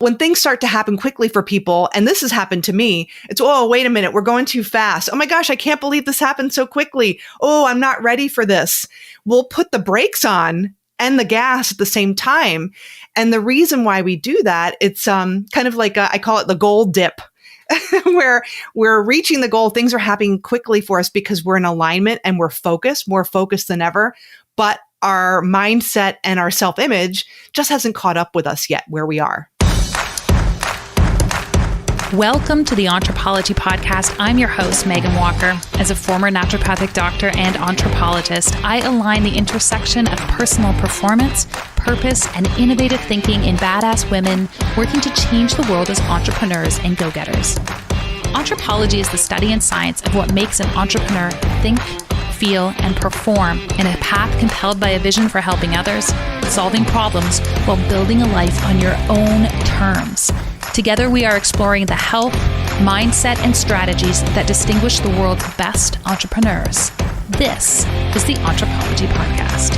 When things start to happen quickly for people, and this has happened to me, it's, oh, wait a minute, we're going too fast. Oh my gosh, I can't believe this happened so quickly. Oh, I'm not ready for this. We'll put the brakes on and the gas at the same time. And the reason why we do that, it's kind of like, I call it the goal dip, where we're reaching the goal. Things are happening quickly for us because we're in alignment and we're focused, more focused than ever. But our mindset and our self-image just hasn't caught up with us yet where we are. Welcome to the Anthropology Podcast. I'm your host, Megan Walker. As a former naturopathic doctor and anthropologist, I align the intersection of personal performance, purpose, and innovative thinking in badass women working to change the world as entrepreneurs and go-getters. Anthropology is the study and science of what makes an entrepreneur think, feel, and perform in a path compelled by a vision for helping others, solving problems, while building a life on your own terms. Together, we are exploring the health, mindset, and strategies that distinguish the world's best entrepreneurs. This is the Anthropology Podcast.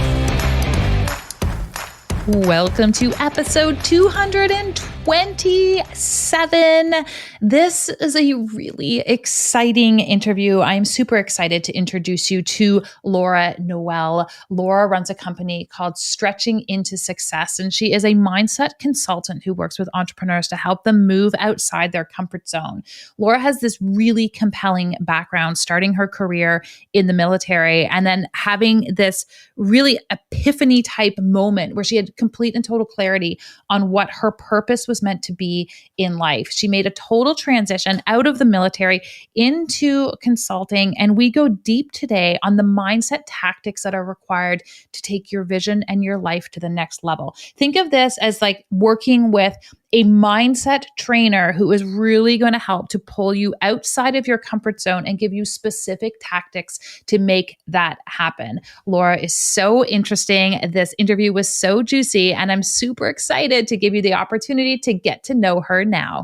Welcome to episode 227. This is a really exciting interview. I'm super excited to introduce you to Laura Noel. Laura runs a company called Stretching into Success, and she is a mindset consultant who works with entrepreneurs to help them move outside their comfort zone. Laura has this really compelling background, starting her career in the military and then having this really epiphany type moment where she had complete and total clarity on what her purpose was meant to be in life. She made a total transition out of the military into consulting, and we go deep today on the mindset tactics that are required to take your vision and your life to the next level. Think of this as like working with a mindset trainer who is really going to help to pull you outside of your comfort zone and give you specific tactics to make that happen. Laura is so interesting. This interview was so juicy, and I'm super excited to give you the opportunity to get to know her now.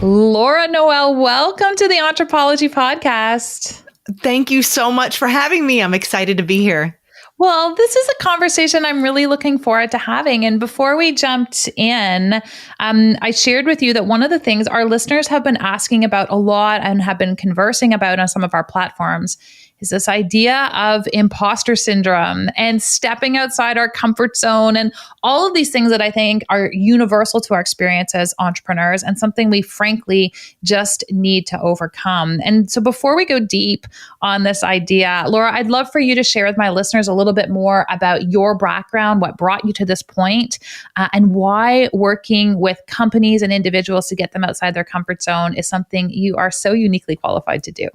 Laura Noel, welcome to the Anthropology Podcast. Thank you so much for having me. I'm excited to be here. Well, this is a conversation I'm really looking forward to having. And before we jumped in, I shared with you that one of the things our listeners have been asking about a lot and have been conversing about on some of our platforms is this idea of imposter syndrome and stepping outside our comfort zone and all of these things that I think are universal to our experience as entrepreneurs and something we frankly just need to overcome. And so before we go deep on this idea, Laura, I'd love for you to share with my listeners a little bit more about your background, what brought you to this point, and why working with companies and individuals to get them outside their comfort zone is something you are so uniquely qualified to do.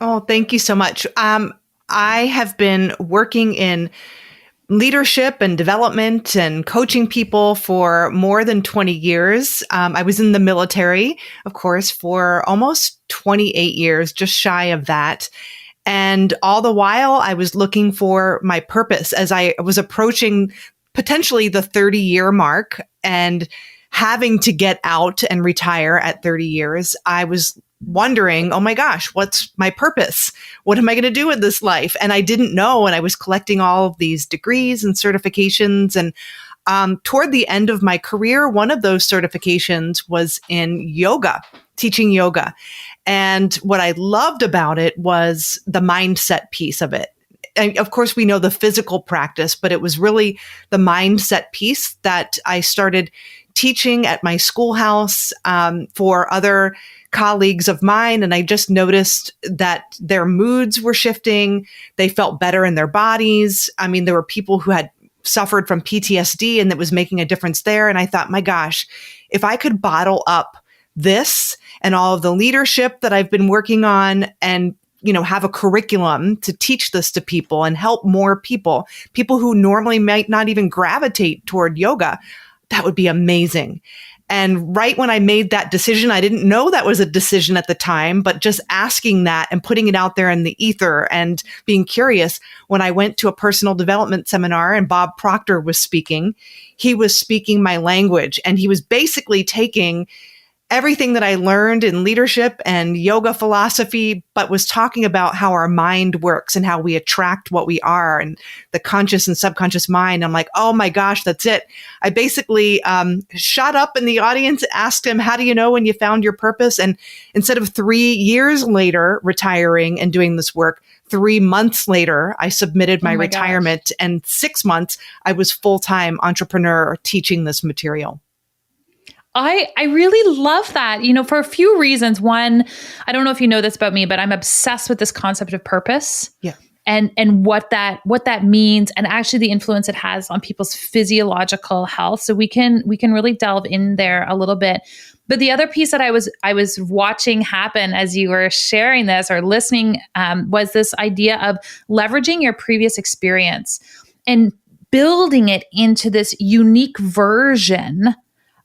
Oh, thank you so much. I have been working in leadership and development and coaching people for more than 20 years. I was in the military, of course, for almost 28 years, just shy of that. And all the while, I was looking for my purpose as I was approaching potentially the 30-year mark and having to get out and retire at 30 years. I was wondering, oh my gosh, what's my purpose? What am I going to do with this life? And I didn't know. And I was collecting all of these degrees and certifications. And toward the end of my career, one of those certifications was in yoga, teaching yoga. And what I loved about it was the mindset piece of it. And of course, we know the physical practice, but it was really the mindset piece that I started teaching at my schoolhouse for other colleagues of mine. And I just noticed that their moods were shifting. They felt better in their bodies. I mean, there were people who had suffered from PTSD and that was making a difference there. And I thought, my gosh, if I could bottle up this and all of the leadership that I've been working on and have a curriculum to teach this to people and help more people who normally might not even gravitate toward yoga, that would be amazing. And right when I made that decision, I didn't know that was a decision at the time, but just asking that and putting it out there in the ether and being curious. When I went to a personal development seminar and Bob Proctor was speaking, he was speaking my language and he was basically taking everything that I learned in leadership and yoga philosophy, but was talking about how our mind works and how we attract what we are and the conscious and subconscious mind. I'm like, oh my gosh, that's it. I basically shot up in the audience, asked him, how do you know when you found your purpose? And instead of 3 years later retiring and doing this work, 3 months later, I submitted my retirement. Gosh. And 6 months, I was full-time entrepreneur teaching this material. I really love that, you know, for a few reasons. One, I don't know if you know this about me, but I'm obsessed with this concept of purpose. Yeah. And what that means, and actually the influence it has on people's physiological health. So we can really delve in there a little bit. But the other piece that I was watching happen as you were sharing this or listening was this idea of leveraging your previous experience and building it into this unique version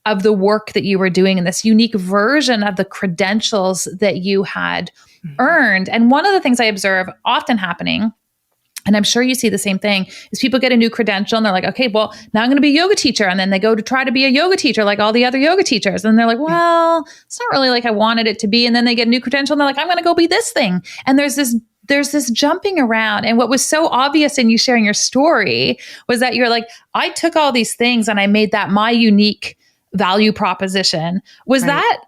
of the work that you were doing and this unique version of the credentials that you had earned. And one of the things I observe often happening, and I'm sure you see the same thing, is people get a new credential and they're like, okay, well, now I'm going to be a yoga teacher. And then they go to try to be a yoga teacher like all the other yoga teachers. And they're like, well, it's not really like I wanted it to be. And then they get a new credential and they're like, I'm going to go be this thing. And there's this jumping around. And what was so obvious in you sharing your story was that you're like, I took all these things and I made that my unique value proposition. Was that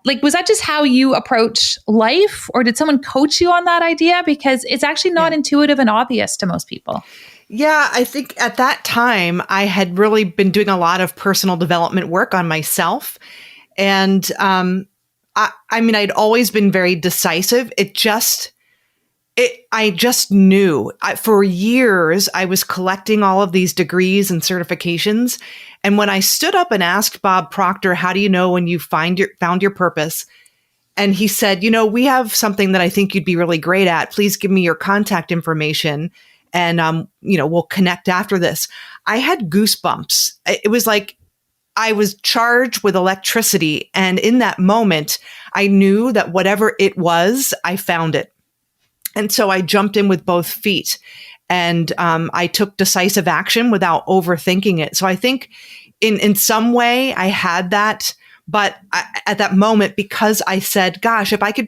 just how you approach life, or did someone coach you on that idea? Because it's actually not intuitive and obvious to most people. Yeah, I think at that time I had really been doing a lot of personal development work on myself. And I mean, I'd always been very decisive. I just knew. For years, I was collecting all of these degrees and certifications. And when I stood up and asked Bob Proctor, how do you know when you found your purpose? And he said, you know, we have something that I think you'd be really great at. Please give me your contact information. And, you know, we'll connect after this. I had goosebumps. It was like I was charged with electricity. And in that moment, I knew that whatever it was, I found it. And so I jumped in with both feet, and I took decisive action without overthinking it. So I think in some way I had that, but at that moment, because I said, gosh, if I could,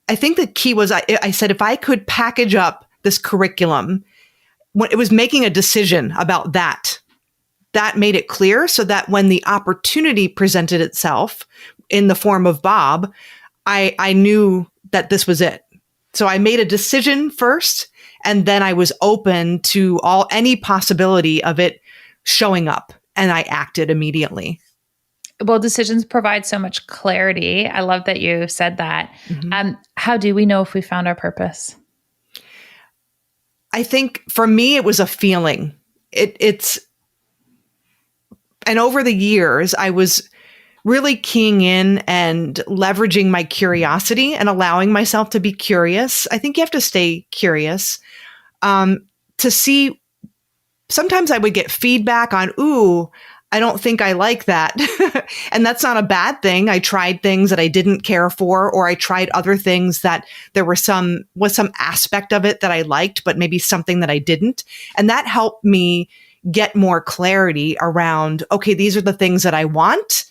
I think the key was I said, if I could package up this curriculum, when it was making a decision about that made it clear, so that when the opportunity presented itself in the form of Bob, I knew that this was it. So I made a decision first, and then I was open to any possibility of it showing up, and I acted immediately. Well, decisions provide so much clarity. I love that you said that. Mm-hmm. How do we know if we found our purpose? I think for me, it was a feeling. And over the years, I was really keying in and leveraging my curiosity and allowing myself to be curious. I think you have to stay curious to see. Sometimes I would get feedback on, ooh, I don't think I like that. And that's not a bad thing. I tried things that I didn't care for, or I tried other things that there was some aspect of it that I liked, but maybe something that I didn't. And that helped me get more clarity around, okay, these are the things that I want,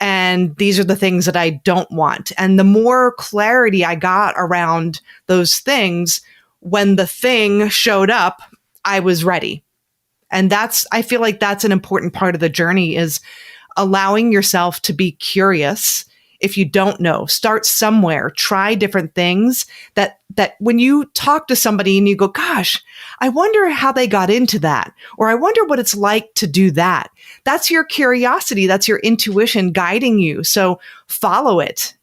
and these are the things that I don't want. And the more clarity I got around those things, when the thing showed up, I was ready. And I feel like that's an important part of the journey, is allowing yourself to be curious. If you don't know, start somewhere, try different things that when you talk to somebody and you go, gosh, I wonder how they got into that, or I wonder what it's like to do that. That's your curiosity. That's your intuition guiding you. So follow it.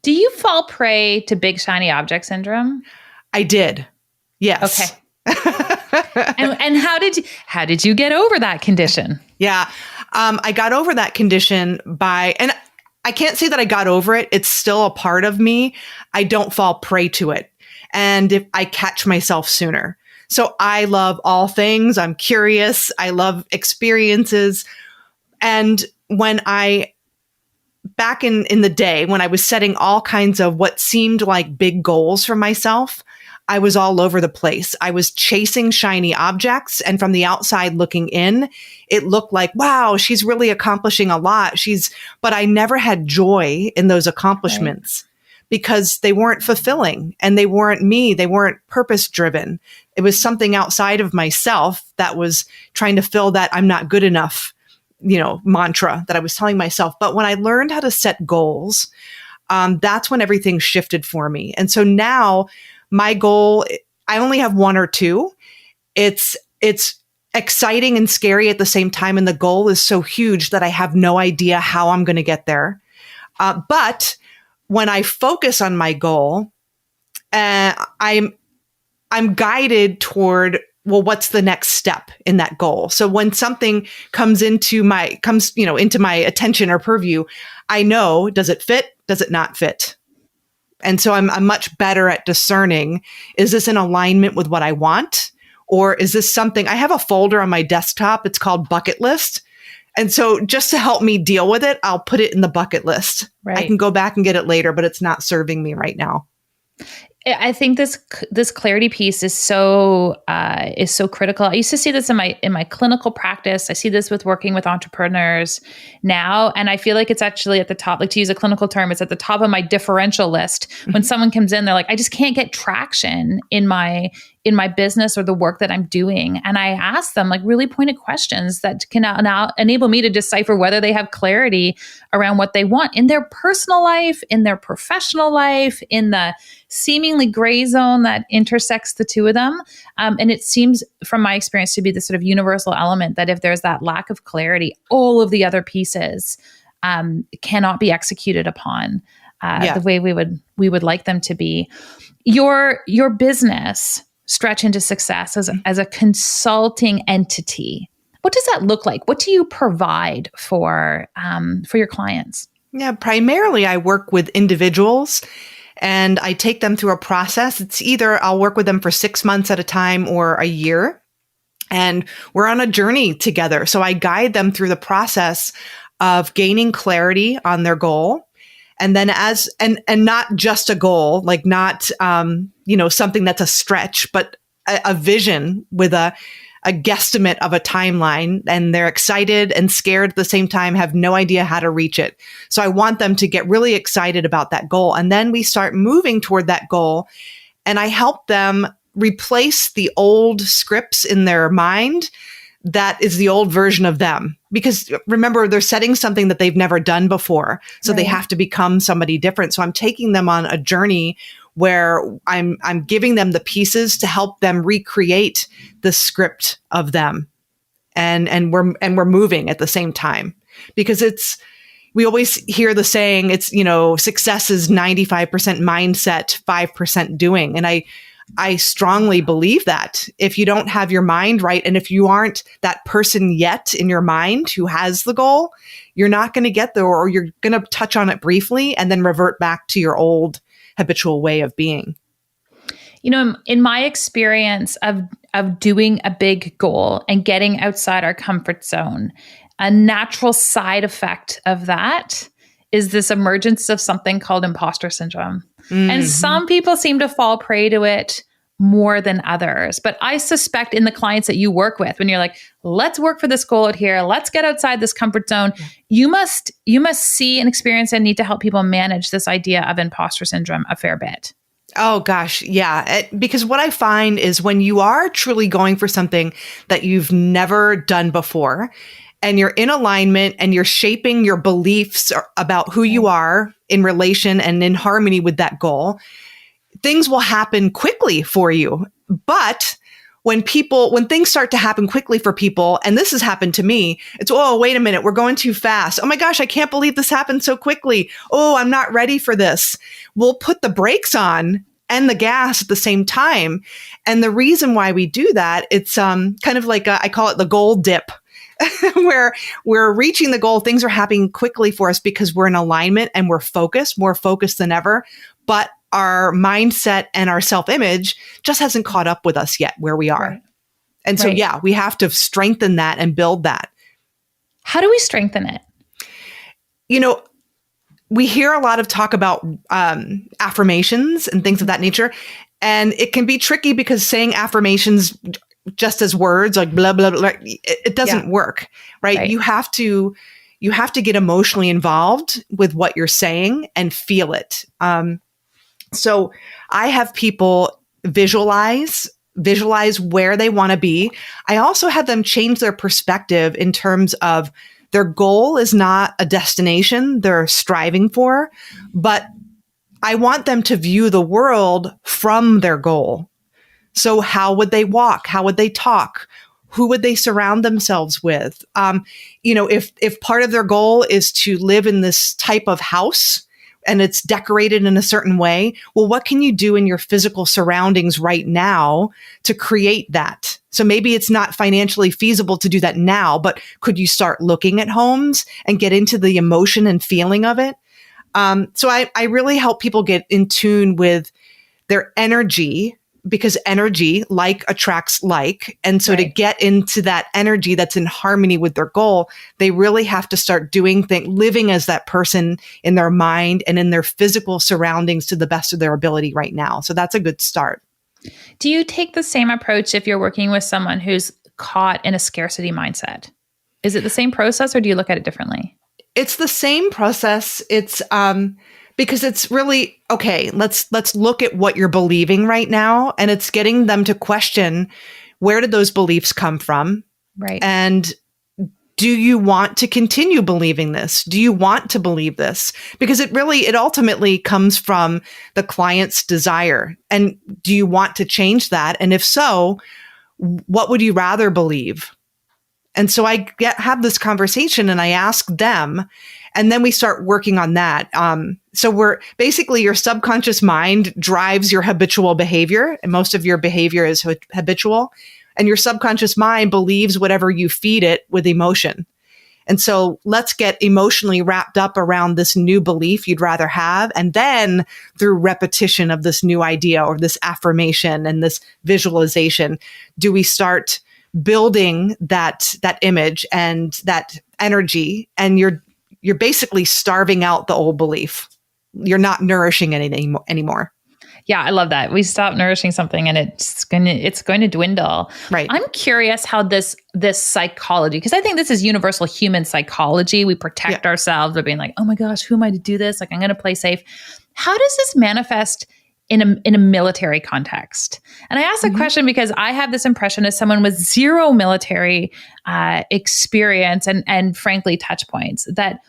Do you fall prey to big shiny object syndrome? I did. Yes. Okay. and how did you get over that condition? Yeah. I got over that condition and I can't say that I got over it. It's still a part of me. I don't fall prey to it. And if I catch myself sooner. So I love all things. I'm curious. I love experiences. And back in the day, when I was setting all kinds of what seemed like big goals for myself, I was all over the place. I was chasing shiny objects, and from the outside looking in, it looked like, wow, she's really accomplishing a lot. But I never had joy in those accomplishments because they weren't fulfilling and they weren't me. They weren't purpose driven. It was something outside of myself that was trying to fill that I'm not good enough, mantra that I was telling myself. But when I learned how to set goals, that's when everything shifted for me. And so now my goal, I only have one or two. It's exciting and scary at the same time. And the goal is so huge that I have no idea how I'm going to get there. But when I focus on my goal, I'm guided toward, well, what's the next step in that goal? So when something comes into my attention or purview, I know, does it fit? Does it not fit? And so I'm much better at discerning, is this in alignment with what I want? Or is this something, I have a folder on my desktop, it's called bucket list. And so just to help me deal with it, I'll put it in the bucket list. Right. I can go back and get it later, but it's not serving me right now. I think this clarity piece is so critical. I used to see this in my clinical practice. I see this with working with entrepreneurs now, and I feel like it's actually at the top. Like, to use a clinical term, it's at the top of my differential list. When someone comes in, they're like, "I just can't get traction in my business or the work that I'm doing," and I ask them like really pointed questions that can now enable me to decipher whether they have clarity around what they want in their personal life, in their professional life, in the seemingly gray zone that intersects the two of them. And it seems, from my experience, to be the sort of universal element that if there's that lack of clarity, all of the other pieces cannot be executed upon the way we would like them to be. Your business, Stretch into Success, as a consulting entity, what does that look like? What do you provide for your clients? Yeah, primarily I work with individuals. And I take them through a process. It's either I'll work with them for 6 months at a time or a year. And we're on a journey together. So I guide them through the process of gaining clarity on their goal. And then and not just a goal, like not, something that's a stretch, but a vision with a guesstimate of a timeline, and they're excited and scared at the same time, have no idea how to reach it. So I want them to get really excited about that goal. And then we start moving toward that goal, and I help them replace the old scripts in their mind that is the old version of them. Because remember, they're setting something that they've never done before. So They have to become somebody different. So I'm taking them on a journey where I'm giving them the pieces to help them recreate the script of them. And we're moving at the same time, because we always hear the saying, it's, success is 95% mindset, 5% doing. And I strongly believe that if you don't have your mind right, and if you aren't that person yet in your mind who has the goal, you're not going to get there, or you're going to touch on it briefly and then revert back to your old habitual way of being. In my experience of doing a big goal and getting outside our comfort zone, a natural side effect of that is this emergence of something called imposter syndrome. Mm-hmm. And some people seem to fall prey to it more than others. But I suspect in the clients that you work with, when you're like, let's work for this goal out here, let's get outside this comfort zone, you must see and experience and need to help people manage this idea of imposter syndrome a fair bit. Oh gosh, yeah. Because what I find is when you are truly going for something that you've never done before, and you're in alignment and you're shaping your beliefs about who you are in relation and in harmony with that goal, things will happen quickly for you. But when things start to happen quickly for people, and this has happened to me, it's, oh, wait a minute, we're going too fast. Oh my gosh, I can't believe this happened so quickly. Oh, I'm not ready for this. We'll put the brakes on and the gas at the same time. And the reason why we do that, it's kind of like I call it the goal dip. Where we're reaching the goal, things are happening quickly for us because we're in alignment and we're focused, more focused than ever. But our mindset and our self-image just hasn't caught up with us yet where we are. Right. And so, we have to strengthen that and build that. How do we strengthen it? We hear a lot of talk about affirmations and things of that nature. And it can be tricky because saying affirmations just as words, like blah, blah, blah, it doesn't work, right? Right. You have to get emotionally involved with what you're saying and feel it. So I have people visualize where they want to be. I also have them change their perspective in terms of their goal is not a destination they're striving for, but I want them to view the world from their goal. So how would they walk? How would they talk? Who would they surround themselves with? If part of their goal is to live in this type of house and it's decorated in a certain way, well, what can you do in your physical surroundings right now to create that? So maybe it's not financially feasible to do that now, but could you start looking at homes and get into the emotion and feeling of it? So I really help people get in tune with their energy, because energy like attracts like. And so to get into that energy that's in harmony with their goal, they really have to start doing things, living as that person in their mind and in their physical surroundings to the best of their ability right now. So that's a good start. Do you take the same approach if you're working with someone who's caught in a scarcity mindset? Is it the same process or do you look at it differently? It's the same process. It's because it's really, okay, let's look at what you're believing right now. And it's getting them to question, where did those beliefs come from? Right. And do you want to continue believing this? Do you want to believe this? Because it ultimately comes from the client's desire. And do you want to change that? And if so, what would you rather believe? And so I have this conversation and I ask them, and then we start working on that. So we're basically, your subconscious mind drives your habitual behavior, and most of your behavior is habitual, and your subconscious mind believes whatever you feed it with emotion. And so let's get emotionally wrapped up around this new belief you'd rather have. And then through repetition of this new idea or this affirmation and this visualization, do we start building that image and that energy, and you're basically starving out the old belief. You're not nourishing anything anymore. Yeah, I love that. We stop nourishing something and it's going to dwindle. Right. I'm curious how this psychology, because I think this is universal human psychology. We protect ourselves by being like, oh my gosh, who am I to do this? Like, I'm going to play safe. How does this manifest in a military context? And I ask that question because I have this impression as someone with zero military experience and frankly touch points, that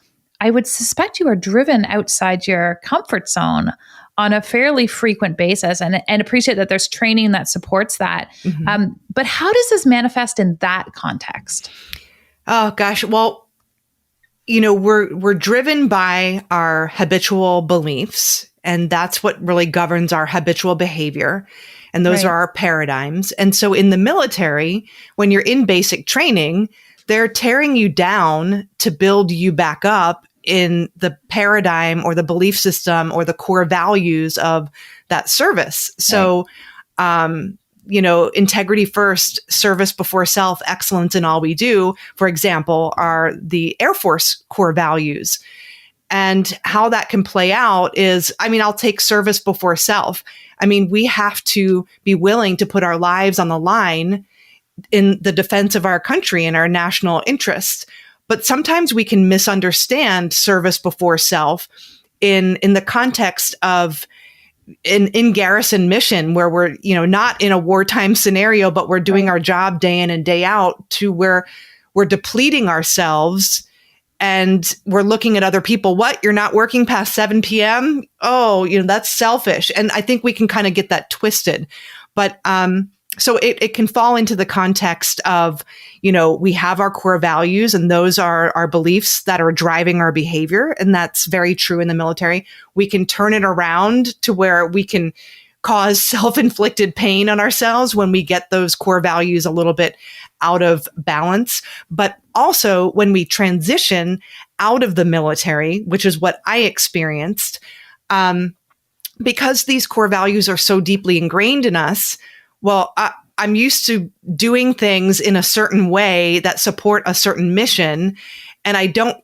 I would suspect you are driven outside your comfort zone on a fairly frequent basis, and appreciate that there's training that supports that. But how does this manifest in that context? Oh gosh, well, we're driven by our habitual beliefs, and that's what really governs our habitual behavior. And those are our paradigms. And so in the military, when you're in basic training, they're tearing you down to build you back up in the paradigm or the belief system or the core values of that service. So, integrity first, service before self, excellence in all we do, for example, are the Air Force core values. And how that can play out is, I'll take service before self. We have to be willing to put our lives on the line in the defense of our country and our national interests. But sometimes we can misunderstand service before self in the context of in garrison mission, where we're, not in a wartime scenario, but we're doing our job day in and day out, to where we're depleting ourselves and we're looking at other people. What? You're not working past 7 p.m.? Oh, that's selfish. And I think we can kind of get that twisted. But so it can fall into the context of, we have our core values, and those are our beliefs that are driving our behavior. And that's very true in the military. We can turn it around to where we can cause self-inflicted pain on ourselves when we get those core values a little bit out of balance. But also when we transition out of the military, which is what I experienced, because these core values are so deeply ingrained in us, well, I'm used to doing things in a certain way that support a certain mission. And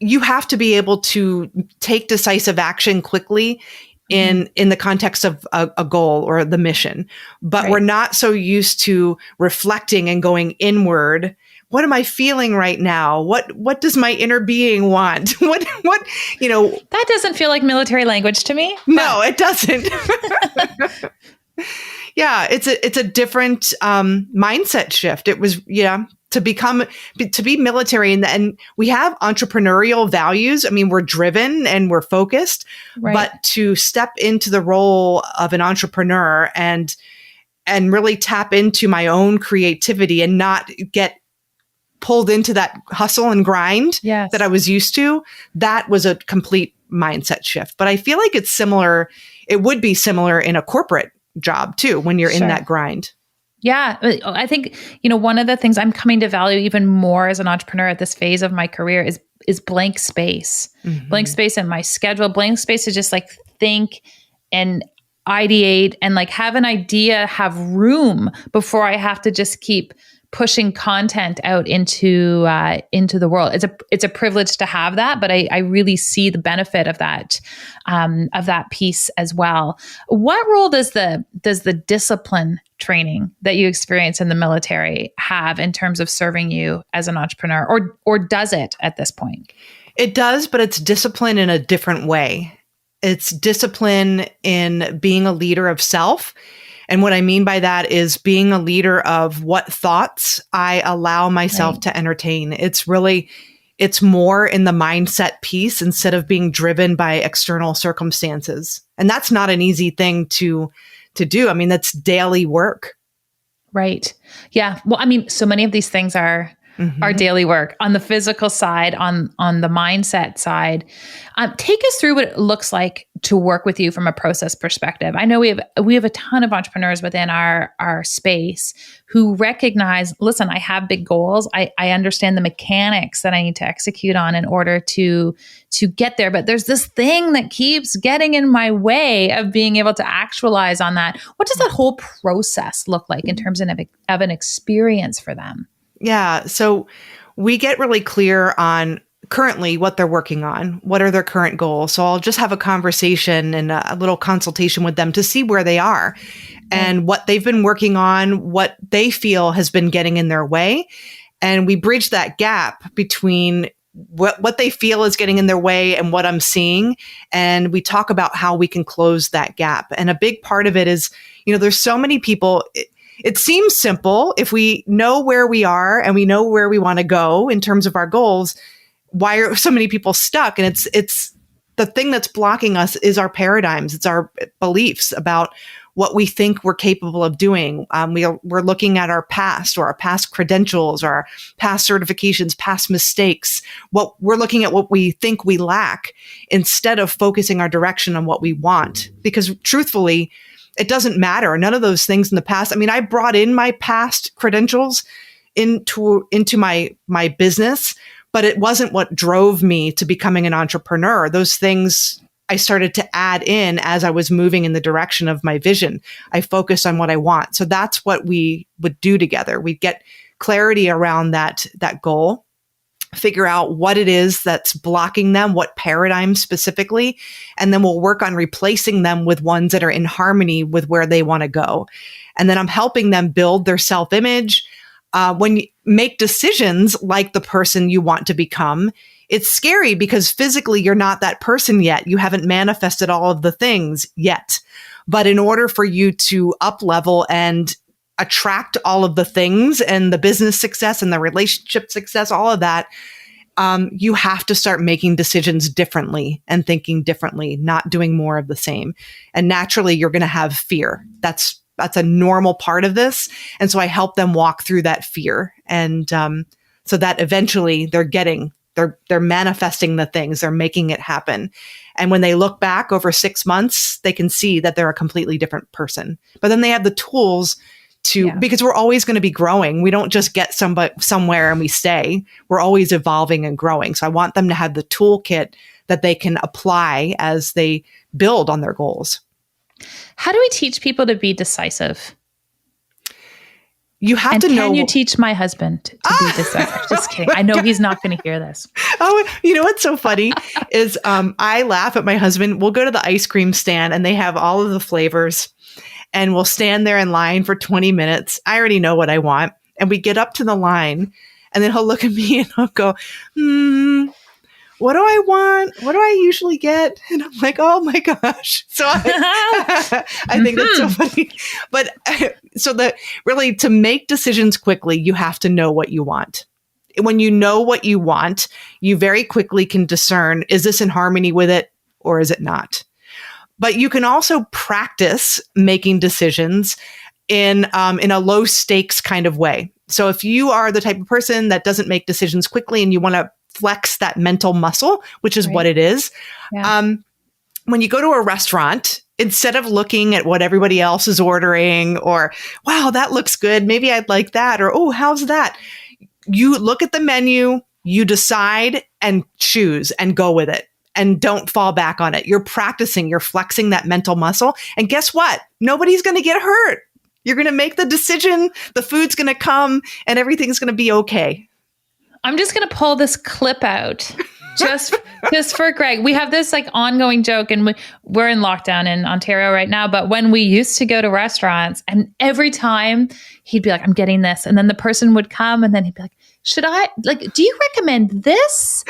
you have to be able to take decisive action quickly in the context of a goal or the mission, but we're not so used to reflecting and going inward. What am I feeling right now? What does my inner being want? What That doesn't feel like military language to me. No, it doesn't. Yeah, it's a different mindset shift. It was to be military, and we have entrepreneurial values. I mean, we're driven and we're focused, but to step into the role of an entrepreneur and really tap into my own creativity and not get pulled into that hustle and grind that I was used to, that was a complete mindset shift. But I feel like it's similar. It would be similar in a corporate job too, when you're in that grind. Yeah. I think, one of the things I'm coming to value even more as an entrepreneur at this phase of my career is blank space, blank space in my schedule, blank space to just like think and ideate and like have an idea, have room before I have to just keep pushing content out into the world. It's a privilege to have that, but I really see the benefit of that piece as well. What role does the discipline training that you experience in the military have in terms of serving you as an entrepreneur, or does it at this point? It does, but it's discipline in a different way. It's discipline in being a leader of self. And what I mean by that is being a leader of what thoughts I allow myself to entertain. It's more in the mindset piece instead of being driven by external circumstances. And that's not an easy thing to do. I mean, that's daily work. Right. Yeah. Well, I mean, so many of these things are daily work on the physical side, on the mindset side. Take us through what it looks like to work with you from a process perspective. I know we have a ton of entrepreneurs within our space who recognize, listen, I have big goals. I understand the mechanics that I need to execute on in order to get there. But there's this thing that keeps getting in my way of being able to actualize on that. What does that whole process look like in terms of an experience for them? Yeah. So we get really clear on currently what they're working on. What are their current goals? So I'll just have a conversation and a little consultation with them to see where they are and what they've been working on, what they feel has been getting in their way. And we bridge that gap between what they feel is getting in their way and what I'm seeing. And we talk about how we can close that gap. And a big part of it is, there's so many people. It seems simple. If we know where we are and we know where we want to go in terms of our goals, why are so many people stuck? And it's the thing that's blocking us is our paradigms. It's our beliefs about what we think we're capable of doing. We're looking at our past or our past credentials or our past certifications, past mistakes. We're looking at what we think we lack instead of focusing our direction on what we want. Because truthfully, it doesn't matter. None of those things in the past. I mean, I brought in my past credentials into my business, but it wasn't what drove me to becoming an entrepreneur. Those things I started to add in as I was moving in the direction of my vision. I focused on what I want. So that's what we would do together. We'd get clarity around that goal, figure out what it is that's blocking them, what paradigm specifically, and then we'll work on replacing them with ones that are in harmony with where they want to go. And then I'm helping them build their self-image. When you make decisions like the person you want to become, it's scary because physically you're not that person yet. You haven't manifested all of the things yet. But in order for you to up level and attract all of the things and the business success and the relationship success, all of that, you have to start making decisions differently and thinking differently, not doing more of the same. And naturally, you're going to have fear. That's a normal part of this. And so I help them walk through that fear. And so that eventually they're manifesting the things, they're making it happen. And when they look back over 6 months, they can see that they're a completely different person. But then they have the tools because we're always going to be growing. We don't just get somewhere and we stay. We're always evolving and growing. So I want them to have the toolkit that they can apply as they build on their goals. How do we teach people to be decisive? You have to know. Can you teach my husband to be decisive? Just kidding. I know he's not going to hear this. Oh, you know what's so funny is I laugh at my husband. We'll go to the ice cream stand and they have all of the flavors and we'll stand there in line for 20 minutes. I already know what I want. And we get up to the line and then he'll look at me and he'll go, what do I want? What do I usually get? And I'm like, oh my gosh. So I think that's so funny. But so that really to make decisions quickly, you have to know what you want. When you know what you want, you very quickly can discern, is this in harmony with it or is it not? But you can also practice making decisions in a low stakes kind of way. So if you are the type of person that doesn't make decisions quickly and you want to flex that mental muscle, which is what it is, when you go to a restaurant, instead of looking at what everybody else is ordering or, wow, that looks good, maybe I'd like that, or, oh, how's that? You look at the menu, you decide and choose and go with it and don't fall back on it. You're practicing, you're flexing that mental muscle. And guess what? Nobody's going to get hurt. You're going to make the decision, the food's going to come and everything's going to be okay. I'm just going to pull this clip out just for Greg. We have this like ongoing joke and we're in lockdown in Ontario right now. But when we used to go to restaurants and every time he'd be like, I'm getting this. And then the person would come and then he'd be like, do you recommend this,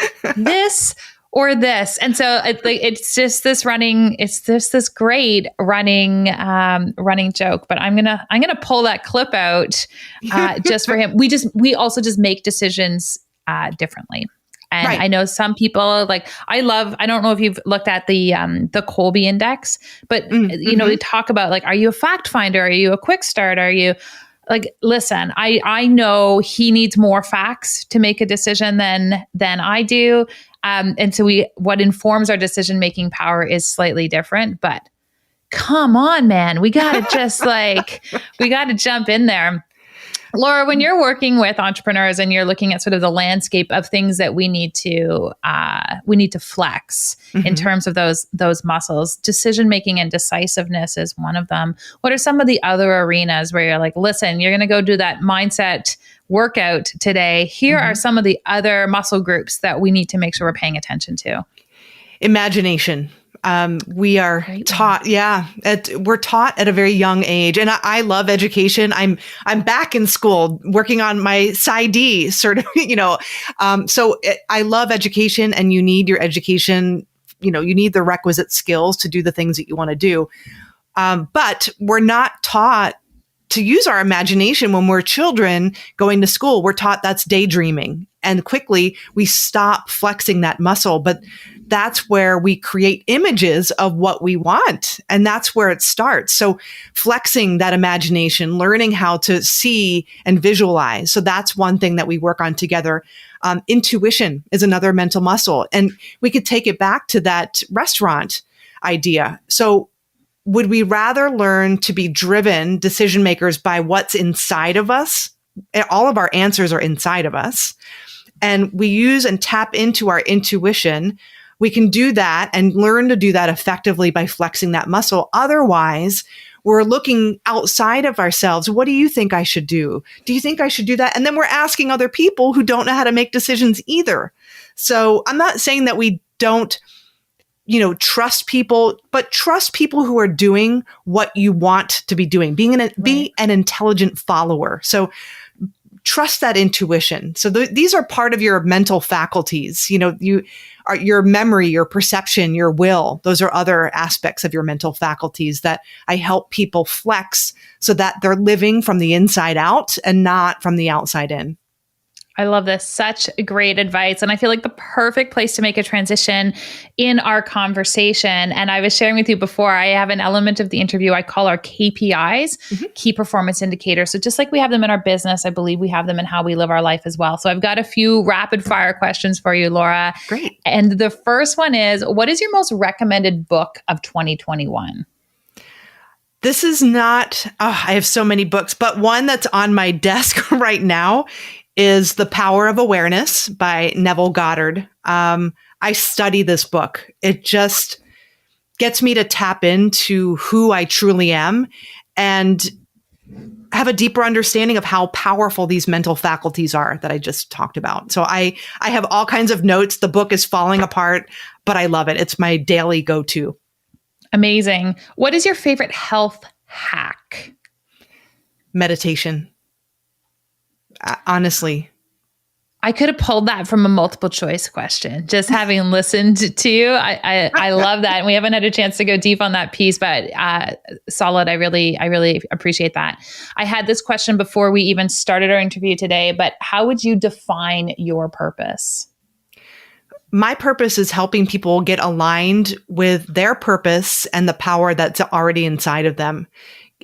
or this? And so it's just this great running joke, but I'm going to pull that clip out just for him. We also just make decisions differently. And I know some people like, I don't know if you've looked at the Colby Index, but you know, they talk about like, are you a fact finder? Are you a quick start? Are you like, listen, I know he needs more facts to make a decision than I do. And so what informs our decision-making power is slightly different, but come on, man, we got to jump in there. Laura, when you're working with entrepreneurs and you're looking at sort of the landscape of things that we need to flex in terms of those muscles, decision-making and decisiveness is one of them. What are some of the other arenas where you're like, listen, you're going to go do that mindset workout today. Here are some of the other muscle groups that we need to make sure we're paying attention to. Imagination. We are taught, we're taught at a very young age, and I love education. I'm back in school working on my PsyD I love education, and you need your education. You need the requisite skills to do the things that you want to do. But we're not taught to use our imagination when we're children going to school. We're taught that's daydreaming, and quickly we stop flexing that muscle. But that's where we create images of what we want. And that's where it starts. So flexing that imagination, learning how to see and visualize. So that's one thing that we work on together. Intuition is another mental muscle. And we could take it back to that restaurant idea. So would we rather learn to be driven decision makers by what's inside of us? All of our answers are inside of us. And we use and tap into our intuition. We can do that and learn to do that effectively by flexing that muscle. Otherwise, we're looking outside of ourselves. What do you think I should do? Do you think I should do that? And then we're asking other people who don't know how to make decisions either. So I'm not saying that we don't, trust people, but trust people who are doing what you want to be doing. Be an intelligent follower. So trust that intuition. So these are part of your mental faculties. Your memory, your perception, your will. Those are other aspects of your mental faculties that I help people flex so that they're living from the inside out and not from the outside in. I love this. Such great advice. And I feel like the perfect place to make a transition in our conversation. And I was sharing with you before, I have an element of the interview I call our KPIs, key performance indicators. So just like we have them in our business, I believe we have them in how we live our life as well. So I've got a few rapid fire questions for you, Laura. Great. And the first one is, what is your most recommended book of 2021? This is not, I have so many books, but one that's on my desk right now is The Power of Awareness by Neville Goddard. I study this book. It just gets me to tap into who I truly am. And have a deeper understanding of how powerful these mental faculties are that I just talked about. So I have all kinds of notes. The book is falling apart, but I love it. It's my daily go-to. Amazing. What is your favorite health hack? Meditation. Honestly. I could have pulled that from a multiple choice question. Just having listened to you, I love that. And we haven't had a chance to go deep on that piece, but solid. I really appreciate that. I had this question before we even started our interview today, but how would you define your purpose? My purpose is helping people get aligned with their purpose and the power that's already inside of them,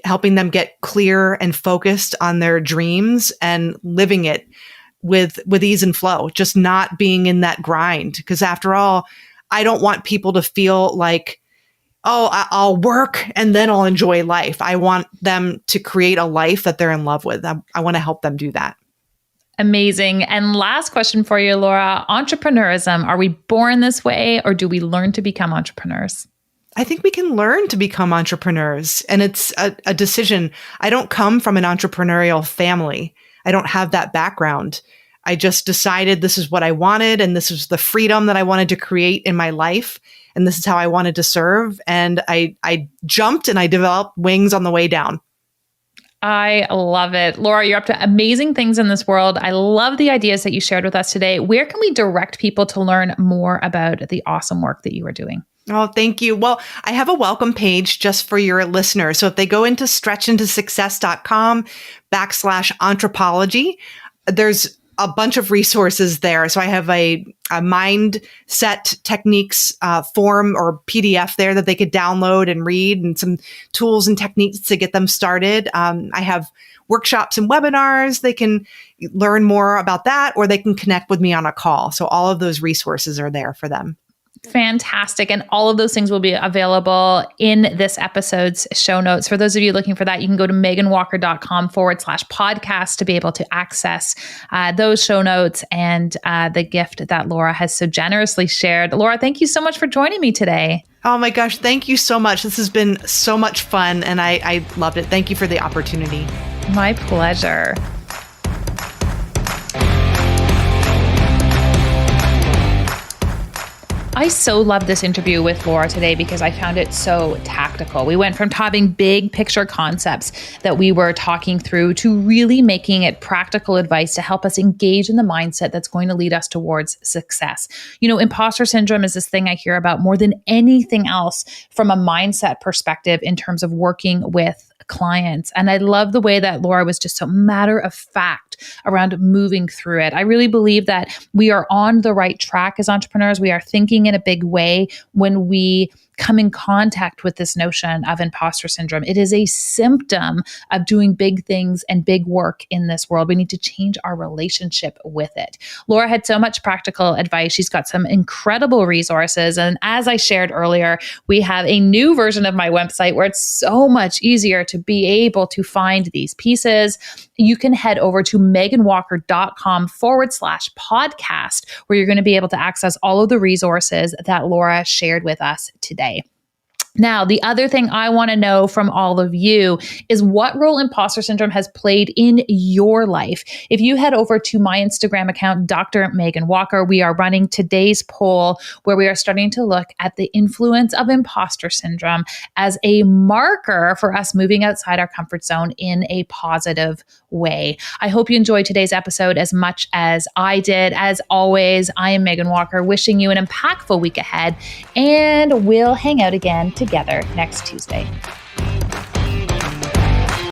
helping them get clear and focused on their dreams and living it with ease and flow, just not being in that grind. Because after all, I don't want people to feel like, oh, I'll work and then I'll enjoy life. I want them to create a life that they're in love with. I want to help them do that. Amazing. And last question for you, Laura. Entrepreneurism, are we born this way or do we learn to become entrepreneurs? I think we can learn to become entrepreneurs, and it's a decision. I don't come from an entrepreneurial family. I don't have that background. I just decided this is what I wanted, and this is the freedom that I wanted to create in my life, and this is how I wanted to serve. And I jumped and I developed wings on the way down. I love it. Laura, you're up to amazing things in this world. I love the ideas that you shared with us today. Where can we direct people to learn more about the awesome work that you are doing? Oh, thank you. Well, I have a welcome page just for your listeners. So if they go into stretchintosuccess.com/anthropology, there's a bunch of resources there. So I have a mindset techniques form or PDF there that they could download and read, and some tools and techniques to get them started. I have workshops and webinars. They can learn more about that, or they can connect with me on a call. So all of those resources are there for them. Fantastic. And all of those things will be available in this episode's show notes. For those of you looking for that, you can go to meganwalker.com/podcast to be able to access those show notes and the gift that Laura has so generously shared. Laura, thank you so much for joining me today. Oh my gosh, thank you so much. This has been so much fun and I loved it. Thank you for the opportunity. My pleasure. I so love this interview with Laura today because I found it so tactical. We went from having big picture concepts that we were talking through to really making it practical advice to help us engage in the mindset that's going to lead us towards success. You know, imposter syndrome is this thing I hear about more than anything else from a mindset perspective in terms of working with clients. And I love the way that Laura was just so matter of fact around moving through it. I really believe that we are on the right track as entrepreneurs. We are thinking in a big way when we come in contact with this notion of imposter syndrome. It is a symptom of doing big things and big work in this world. We need to change our relationship with it. Laura had so much practical advice. She's got some incredible resources. And as I shared earlier, we have a new version of my website where it's so much easier to be able to find these pieces. You can head over to meganwalker.com/podcast, where you're going to be able to access all of the resources that Laura shared with us today. Now, the other thing I want to know from all of you is what role imposter syndrome has played in your life. If you head over to my Instagram account, Dr. Megan Walker, we are running today's poll where we are starting to look at the influence of imposter syndrome as a marker for us moving outside our comfort zone in a positive way. I hope you enjoyed today's episode as much as I did. As always, I am Megan Walker, wishing you an impactful week ahead, and we'll hang out again together next Tuesday.